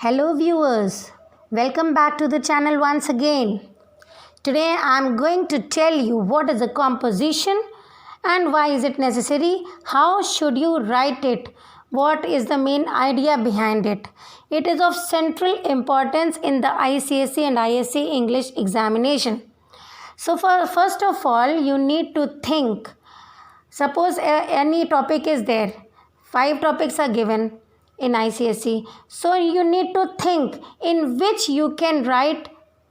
Hello viewers, welcome back to the channel once again. Today I am going to tell you what is a composition and why is it necessary, how should you write it, what is the main idea behind it. It is of central importance in the ICSE and ISC English examination. So first of all, you need to think. Suppose any topic is there, 5 topics are given in ICSE. So you need to think in which you can write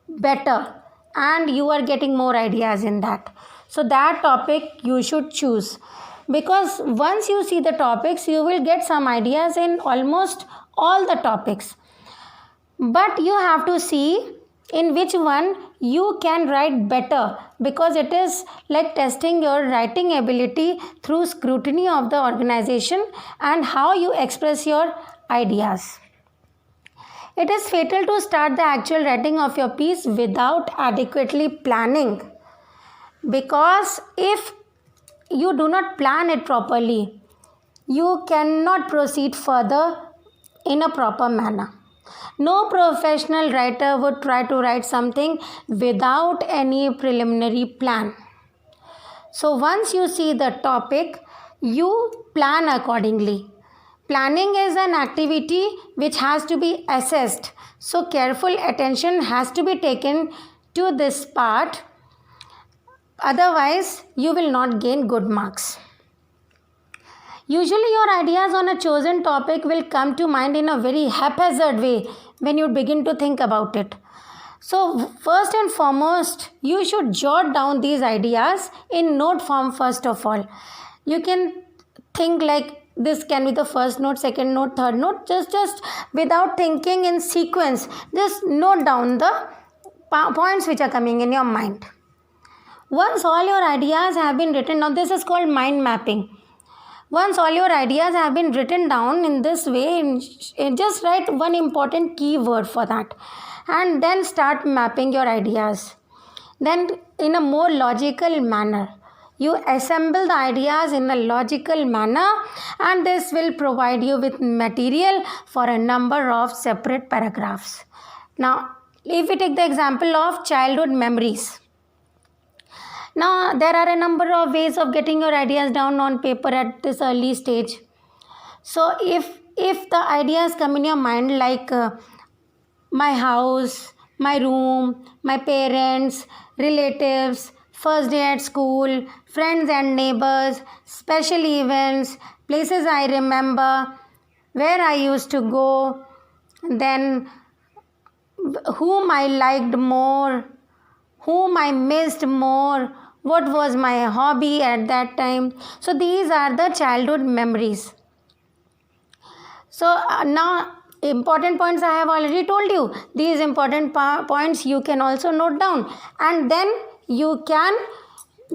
better and you are getting more ideas in that. So that topic you should choose, because once you see the topics you will get some ideas in almost all the topics. But you have to see in which one you can write better, because it is like testing your writing ability through scrutiny of the organization and how you express your ideas. It is fatal to start the actual writing of your piece without adequately planning, because if you do not plan it properly, you cannot proceed further in a proper manner. No professional writer would try to write something without any preliminary plan. So once you see the topic, you plan accordingly. Planning is an activity which has to be assessed. So careful attention has to be taken to this part. Otherwise, you will not gain good marks. Usually your ideas on a chosen topic will come to mind in a very haphazard way when you begin to think about it. So first and foremost, you should jot down these ideas in note form first of all. You can think like this can be the first note, second note, third note, just without thinking in sequence. Just note down the points which are coming in your mind. Once all your ideas have been written down, this is called mind mapping. Once all your ideas have been written down in this way, just write one important keyword for that and then start mapping your ideas. Then in a more logical manner, you assemble the ideas in a logical manner, and this will provide you with material for a number of separate paragraphs. Now, if we take the example of childhood memories. Now, there are a number of ways of getting your ideas down on paper at this early stage. So, if the ideas come in your mind like my house, my room, my parents, relatives, first day at school, friends and neighbors, special events, places I remember, where I used to go, then whom I liked more, whom I missed more, what was my hobby at that time. So these are the childhood memories. So now important points I have already told you. These important points you can also note down, and then you can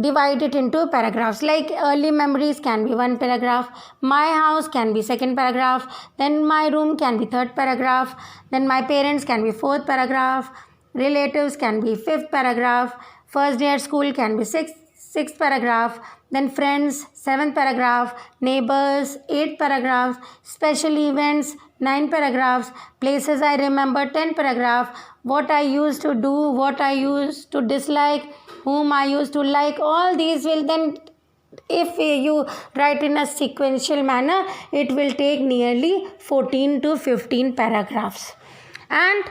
divide it into paragraphs. Like early memories can be one paragraph, my house can be second paragraph, then my room can be third paragraph, then my parents can be fourth paragraph, relatives can be fifth paragraph, first day at school can be sixth paragraph, then friends, 7th paragraph, neighbors, 8th paragraph, special events, 9 paragraphs, places I remember, 10 paragraph, what I used to do, what I used to dislike, whom I used to like. All these will then, if you write in a sequential manner, it will take nearly 14 to 15 paragraphs. And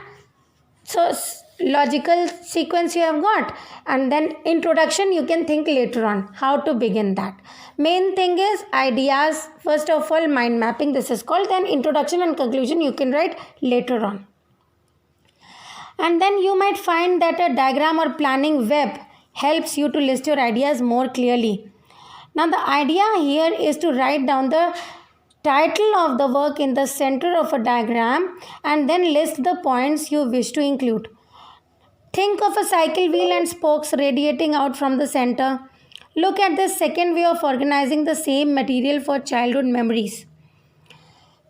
so logical sequence you have got, and then introduction you can think later on how to begin that. Main thing is ideas, first of all mind mapping, this is called, then introduction and conclusion you can write later on. And then you might find that a diagram or planning web helps you to list your ideas more clearly. Now the idea here is to write down the title of the work in the center of a diagram and then list the points you wish to include. Think of a cycle wheel and spokes radiating out from the center. Look at this second way of organizing the same material for childhood memories.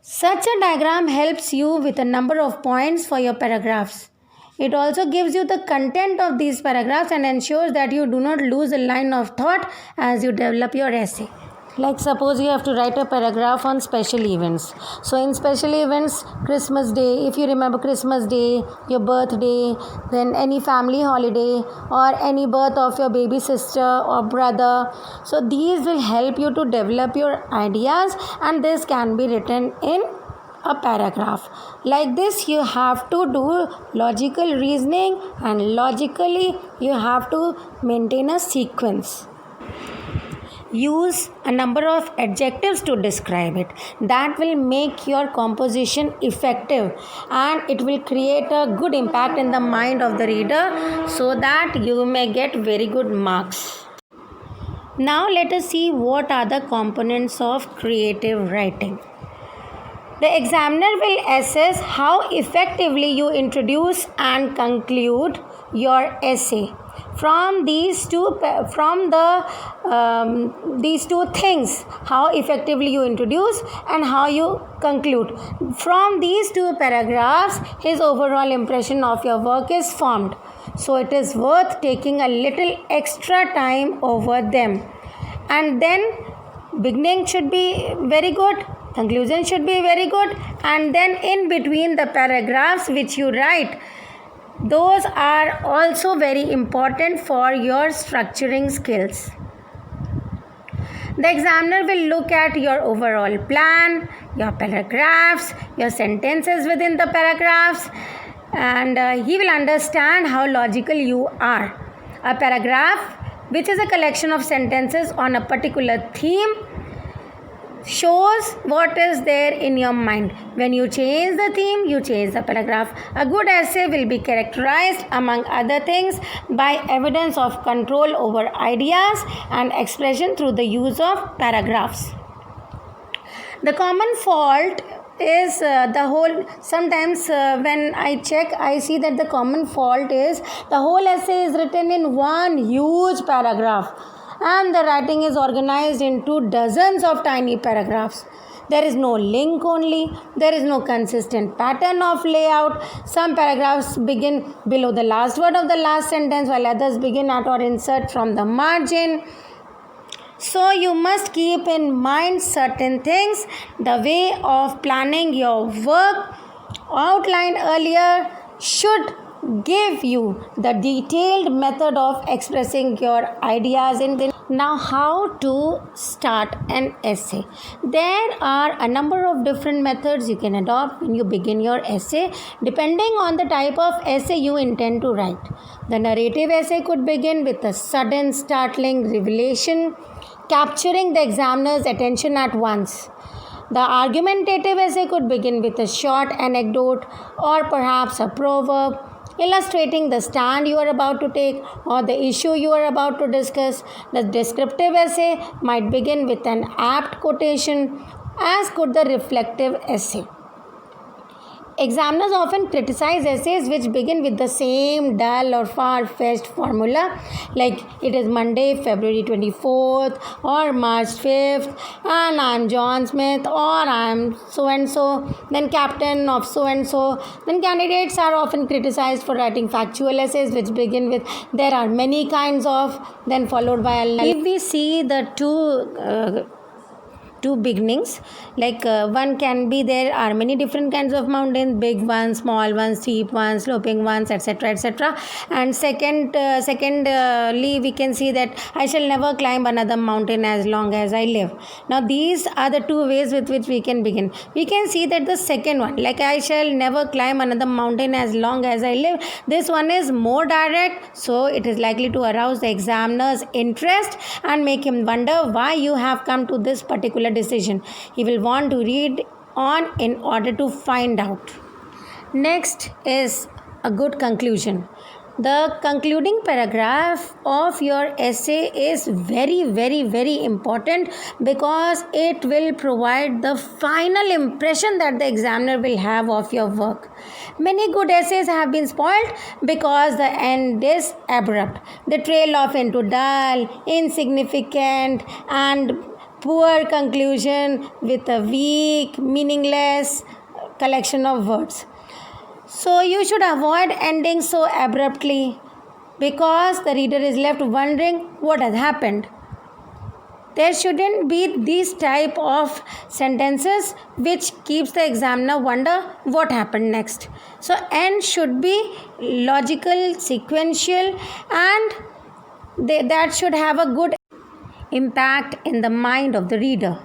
Such a diagram helps you with a number of points for your paragraphs. It also gives you the content of these paragraphs and ensures that you do not lose a line of thought as you develop your essay. Like suppose you have to write a paragraph on special events. So in special events, Christmas Day, if you remember Christmas Day, your birthday, then any family holiday or any birth of your baby sister or brother. So these will help you to develop your ideas, and this can be written in a paragraph. Like this you have to do logical reasoning, and logically you have to maintain a sequence. Use a number of adjectives to describe it. That will make your composition effective, and it will create a good impact in the mind of the reader, so that you may get very good marks. Now let us see what are the components of creative writing. The examiner will assess how effectively you introduce and conclude your essay. From these two things, how effectively you introduce and how you conclude. From these two paragraphs, his overall impression of your work is formed. So it is worth taking a little extra time over them. And then beginning should be very good, conclusion should be very good, and then in between the paragraphs which you write, those are also very important for your structuring skills. The examiner will look at your overall plan, your paragraphs, your sentences within the paragraphs, and he will understand how logical you are. A paragraph, which is a collection of sentences on a particular theme, shows what is there in your mind. When you change the theme, you change the paragraph. A good essay will be characterized, among other things, by evidence of control over ideas and expression through the use of paragraphs. The common fault is sometimes when I check, I see that the common fault is the whole essay is written in one huge paragraph, and the writing is organized into dozens of tiny paragraphs. There is no link only. There is no consistent pattern of layout. Some paragraphs begin below the last word of the last sentence, while others begin at or insert from the margin. So you must keep in mind certain things. The way of planning your work outlined earlier should give you the detailed method of expressing your ideas in the. Now, how to start an essay? There are a number of different methods you can adopt when you begin your essay, depending on the type of essay you intend to write. The narrative essay could begin with a sudden startling revelation, capturing the examiner's attention at once. The argumentative essay could begin with a short anecdote or perhaps a proverb, illustrating the stand you are about to take or the issue you are about to discuss. The descriptive essay might begin with an apt quotation, as could the reflective essay. Examiners often criticize essays which begin with the same dull or far-fetched formula, like it is Monday, February 24th or March 5th, and I am John Smith, or I am so-and-so, then captain of so-and-so. Then candidates are often criticized for writing factual essays which begin with there are many kinds of, then followed by a. If we see the two beginnings, like one can be there are many different kinds of mountains, big ones, small ones, steep ones, sloping ones, etc., etc. And secondly we can see that I shall never climb another mountain as long as I live. Now these are the two ways with which we can begin. We can see that the second one, like I shall never climb another mountain as long as I live, this one is more direct, so it is likely to arouse the examiner's interest and make him wonder why you have come to this particular decision. He will want to read on in order to find out. Next is a good conclusion. The concluding paragraph of your essay is very, very, very important, because it will provide the final impression that the examiner will have of your work. Many good essays have been spoiled because the end is abrupt. They trail off into dull, insignificant, and poor conclusion with a weak, meaningless collection of words. So you should avoid ending so abruptly, because the reader is left wondering what has happened. There shouldn't be these type of sentences which keeps the examiner wonder what happened next. So end should be logical, sequential, and that should have a good impact in the mind of the reader.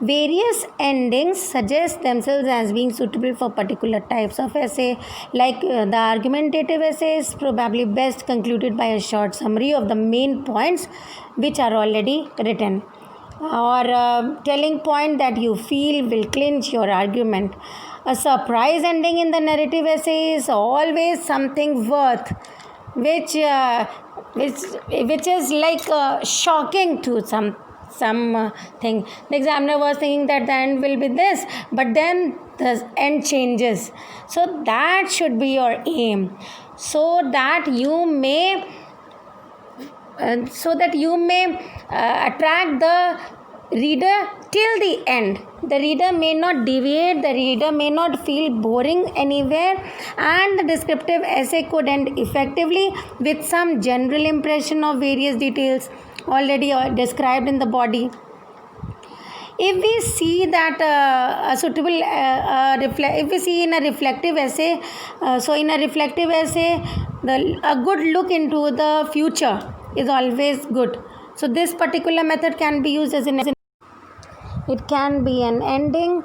Various endings suggest themselves as being suitable for particular types of essay, like the argumentative essay is probably best concluded by a short summary of the main points which are already written, or a telling point that you feel will clinch your argument. A surprise ending in the narrative essay is always something worth which is like shocking to some thing. The examiner was thinking that the end will be this, but then the end changes. So that should be your aim, so that you may attract the reader till the end. The reader may not deviate, the reader may not feel boring anywhere, and the descriptive essay could end effectively with some general impression of various details already described in the body. If we see that if we see in a reflective essay, in a reflective essay, a good look into the future is always good. So this particular method can be used as it can be an ending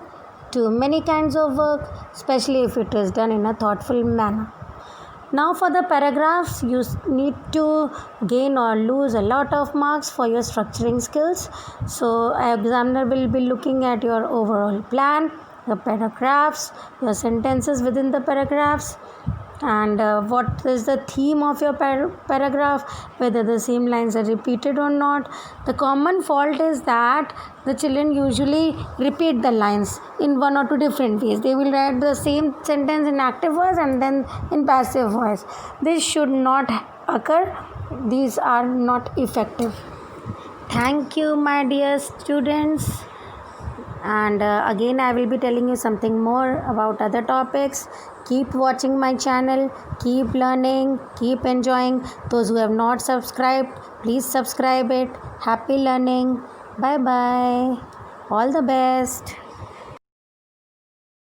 to many kinds of work, especially if it is done in a thoughtful manner. Now for the paragraphs, you need to gain or lose a lot of marks for your structuring skills. So an examiner will be looking at your overall plan, the paragraphs, your sentences within the paragraphs, and what is the theme of your paragraph, whether the same lines are repeated or not. The common fault is that the children usually repeat the lines in one or two different ways. They will write the same sentence in active voice and then in passive voice. This should not occur. These are not effective. Thank you, my dear students. And again, I will be telling you something more about other topics. Keep watching my channel, keep learning, keep enjoying. Those who have not subscribed, please subscribe it. Happy learning. Bye bye. All the best.